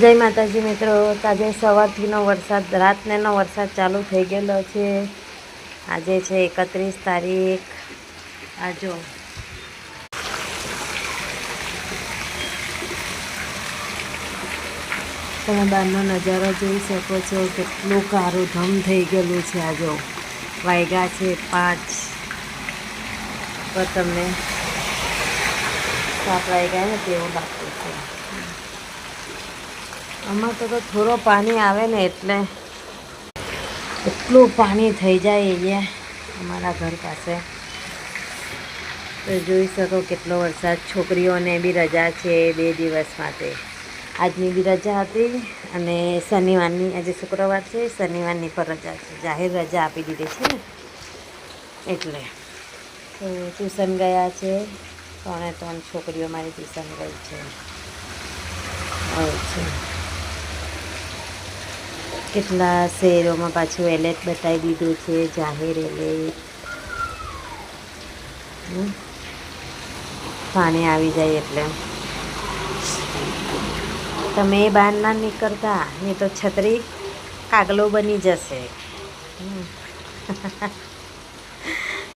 જય માતાજી મિત્રો, આજે સવારથીનો વરસાદ, રાતનો વરસાદ ચાલુ થઈ ગયેલો છે। આજે છે 31 તારીખ। આ જો તમે બહારનો નજારો જોઈ શકો છો, કેટલું કારું ધમ થઈ ગયેલું છે। આ જો વાગ્યા છે 5 તો તમને 7 વાગ્યા ને તેવું લાગતું છે। આમાં તો થોડો પાણી આવે ને એટલે એટલું પાણી થઈ જાય અહીંયા અમારા ઘર પાસે। તો જોઈ શકો કેટલો વરસાદ। છોકરીઓને બી રજા છે 2 દિવસ માટે। આજની બી રજા હતી અને શનિવારની, આજે શુક્રવાર છે, શનિવારની પર રજા છે, જાહેર રજા આપી દીધી છે ને એટલે। તો ટ્યુશન ગયા છે, 3 છોકરીઓ મારી ટ્યુશન ગઈ છે। અચ્છા, કેટલા શહેરોમાં પાછું એલર્ટ બતાવી દીધું છે, જાહેર એલર્ટ। પાણી આવી જાય એટલે તમે બહાર ના નીકળતા, નહીં તો છત્રી કાગલો બની જશે।